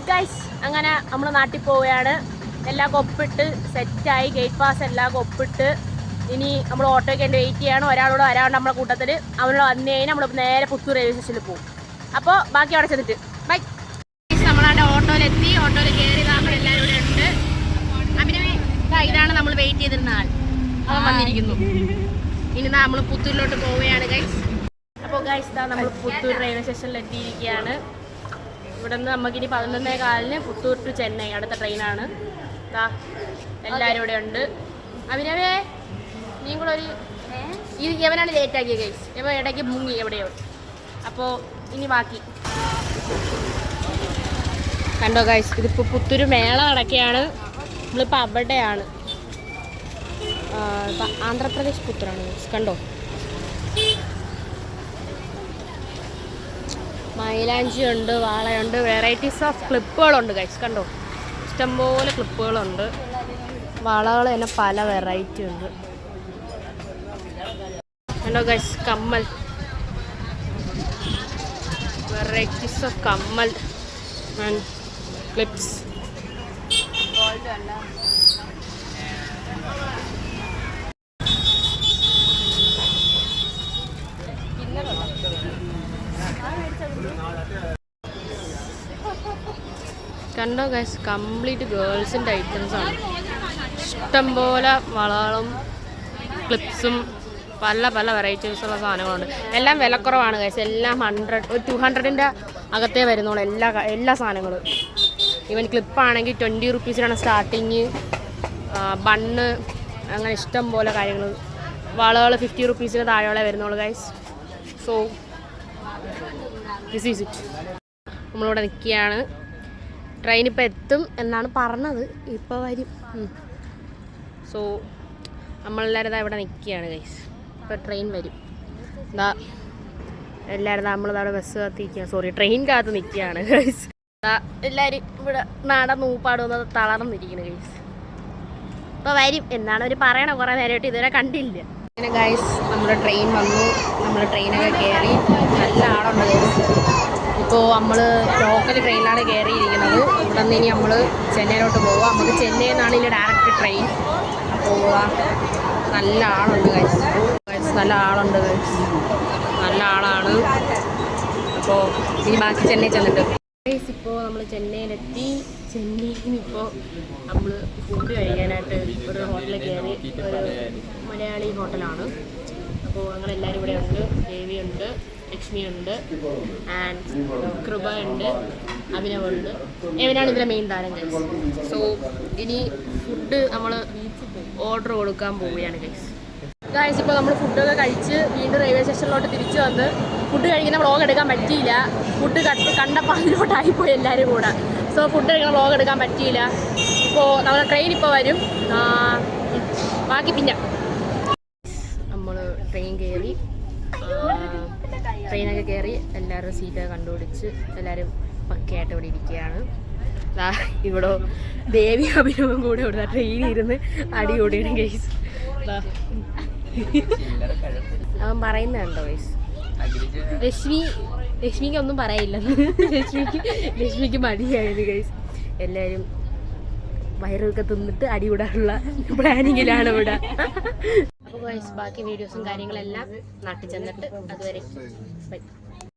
Guys അങ്ങനെ നമ്മൾ നാട്ടിൽ പോവുകയാണ്. എല്ലാം ഒപ്പിട്ട് സെറ്റായി, ഗേറ്റ് പാസ് എല്ലാം ഒപ്പിട്ട് ഇനി നമ്മൾ ഓട്ടോയ്ക്ക് വേണ്ടി വെയിറ്റ് ചെയ്യാണ്. ഒരാളോട് വരാണ്ട് നമ്മളെ കൂട്ടത്തിൽ അവരോട് വന്നു കഴിഞ്ഞാൽ നമ്മൾ നേരെ പുത്തൂർ റെയിൽവേ സ്റ്റേഷനിൽ പോകും. അപ്പോൾ ബാക്കി അവിടെ ചെന്നിട്ട് ബൈ. നമ്മളവിടെ ഓട്ടോയിലെത്തി, ഓട്ടോയിൽ കയറി നമ്മളെല്ലാവരും ഇവിടെ ഉണ്ട്. അഭിനവേ ഇതാണ് നമ്മൾ വെയിറ്റ് ചെയ്തിരുന്ന ആൾ, അവൻ വന്നിരിക്കുന്നു. ഇനി നമ്മൾ പുത്തൂരിലോട്ട് പോവുകയാണ് ഗൈസ്. അപ്പോൾ ഗൈസ് ഇതാ നമ്മൾ പുത്തൂർ റെയിൽവേ സ്റ്റേഷനിൽ എത്തിയിരിക്കുകയാണ്. ഇവിടെ നിന്ന് നമുക്കിനി 11:15 പുത്തൂർ ടു ചെന്നൈ അടുത്ത ട്രെയിനാണ്. ഇതാ എല്ലാവരും ഇവിടെ ഉണ്ട്. അഭിനവേ നീയും കൂടെ ഒരു യവനാണ് ലേറ്റ് ആക്കിയ ഗൈസ്, ഇവ ഇടയ്ക്ക് മുങ്ങി എവിടെയോ. അപ്പോൾ ഇനി ബാക്കി കണ്ടോ ഗൈസ്, ഇതിപ്പോൾ പുത്തൂർ മേള നടക്കുകയാണ്. നമ്മളിപ്പോൾ അവിടെയാണ്, ആന്ധ്രാപ്രദേശ് പുത്തൂരാണ് ഗൈസ്. കണ്ടോ മൈലാഞ്ചി ഉണ്ട്, വാളയുണ്ട്, വെറൈറ്റീസ് ഓഫ് ക്ലിപ്പുകളുണ്ട് ഗൈസ്. കണ്ടോ ഇഷ്ടംപോലെ ക്ലിപ്പുകളുണ്ട്. വളകൾ തന്നെ പല വെറൈറ്റി ഉണ്ട്. കണ്ടോ ഗൈസ് കമ്മൽ, വെറൈറ്റീസ് ഓഫ് കമ്മൽ ആൻഡ് ക്ലിപ്സ്. കണ്ടോ ഗൈസ് കംപ്ലീറ്റ് ഗേൾസിൻ്റെ ഐറ്റംസ് ആണ്. ഇഷ്ടംപോലെ വളകളും ക്ലിപ്സും പല പല വെറൈറ്റീസുള്ള സാധനങ്ങളുണ്ട്. എല്ലാം വിലക്കുറവാണ് ഗൈസ്. എല്ലാം 100 ഒരു 200ൻ്റെ അകത്തേ വരുന്നുള്ളൂ എല്ലാ സാധനങ്ങളും. ഈവൻ ക്ലിപ്പാണെങ്കിൽ 20 റുപ്പീസിനാണ് സ്റ്റാർട്ടിങ്. ബണ്ണ് അങ്ങനെ ഇഷ്ടം പോലെ കാര്യങ്ങൾ. വളകൾ 50 റുപ്പീസിന് താഴെ വരുന്നുള്ളൂ guys. So this is it. നമ്മളിവിടെ നിൽക്കുകയാണ്. ട്രെയിൻ ഇപ്പോൾ എത്തും എന്നാണ് പറഞ്ഞത്, ഇപ്പോൾ വരും. സോ നമ്മളെല്ലാവരും ഇവിടെ നിൽക്കുകയാണ് ഗൈസ്. ഇപ്പോൾ ട്രെയിൻ വരും. എന്താ എല്ലാവരും നമ്മളിതവിടെ ബസ് കാത്തിരിക്കുക, സോറി ട്രെയിൻ കാത്ത് നിൽക്കുകയാണ് ഗൈസ്. എല്ലാവരും ഇവിടെ നടന്ന് ഊപ്പാടുന്നത് തളർന്നിരിക്കുന്നു ഗൈസ്. ഇപ്പോൾ വരും എന്നാണ് അവർ പറയണത്. കുറേ നേരമായിട്ട് ഇതുവരെ കണ്ടില്ല. അങ്ങനെ ഗൈസ് നമ്മുടെ ട്രെയിൻ വന്നു. നമ്മൾ ട്രെയിനൊക്കെ കയറി. നല്ല ആളുണ്ട് ഗൈസ്. ഇപ്പോൾ നമ്മൾ ലോക്കൽ ട്രെയിനിലാണ് കയറിയിരിക്കുന്നത്. ഇവിടെ നിന്ന് ഇനി നമ്മൾ ചെന്നൈയിലോട്ട് പോവുക. നമുക്ക് ചെന്നൈയിൽ നിന്നാണ് ഇനി ഡയറക്റ്റ് ട്രെയിൻ. അപ്പോൾ നല്ല ആളുണ്ട് ഗൈസ്. നല്ല ആളുണ്ട് ഗൈസ്, നല്ല ആളാണ്. അപ്പോൾ ഇനി ബാക്കി ചെന്നൈ ചെന്നിട്ട് ഗൈസ് ഇപ്പോൾ നമ്മൾ ചെന്നൈയിലെത്തി. ചെന്നൈയിൽ ഇപ്പോൾ നമ്മൾ ഫുഡ് കഴിക്കാനായിട്ട് ഒരു ഹോട്ടലിൽ കയറി. ഒരു മലയാളി ഹോട്ടലാണ്. അപ്പോൾ ഞങ്ങളെല്ലാവരും ഇവിടെ ഉണ്ട്. ദേവിയുണ്ട്, ലക്ഷ്മിയുണ്ട്, ആൻഡ് കൃപ ഉണ്ട്, അഭിനവുണ്ട്. എവനാണ് ഇതിലെ മെയിൻ താരം ഗൈസ്. സോ ഇനി ഫുഡ് നമ്മൾ ഓർഡർ കൊടുക്കാൻ പോവുകയാണ് ഗൈസ്. ഗൈസ് ഇപ്പോൾ നമ്മൾ ഫുഡൊക്കെ കഴിച്ച് വീണ്ടും റെയിൽവേ സ്റ്റേഷനിലോട്ട് തിരിച്ചു വന്ന് ഫുഡ് കഴിക്കുന്ന വ്ളോഗ് എടുക്കാൻ പറ്റിയില്ല. ഫുഡ് കണ്ടപ്പോൾ അതിലോട്ടായിപ്പോയി എല്ലാവരും കൂടെ. സോ ഫുഡ് കഴിക്കുന്ന വ്ളോഗ് എടുക്കാൻ പറ്റിയില്ല. ഇപ്പോൾ നമ്മുടെ ട്രെയിൻ ഇപ്പോൾ വരും. ബാക്കി പിന്നെ നമ്മൾ ട്രെയിൻ കയറി. ട്രെയിനൊക്കെ കയറി എല്ലാവരും സീറ്റൊക്കെ കണ്ടുപിടിച്ച് എല്ലാവരും പക്കയായിട്ട് ഇവിടെ ഇരിക്കുകയാണ്. ഇവിടെ ദേവി അഭിനവും കൂടെ ഇവിടെ ട്രെയിനിൽ ഇരുന്ന് അടി കൂടിയാണ് ഗൈസ്. അവൻ പറയുന്നുണ്ടോ ഗൈസ്? ലക്ഷ്മിക്ക് ഒന്നും പറയില്ല. ലക്ഷ്മിക്ക് മടിയായിരുന്നു ഗൈസ്. എല്ലാവരും വയറൊക്കെ തിന്നിട്ട് അടി കൂടാനുള്ള പ്ലാനിങ്ങിലാണ് ഇവിടെ. അപ്പോൾ ഗൈസ് ബാക്കി വീഡിയോസും കാര്യങ്ങളെല്ലാം നാട്ടിൽ ചെന്നിട്ട് അതുവരെ ബൈ.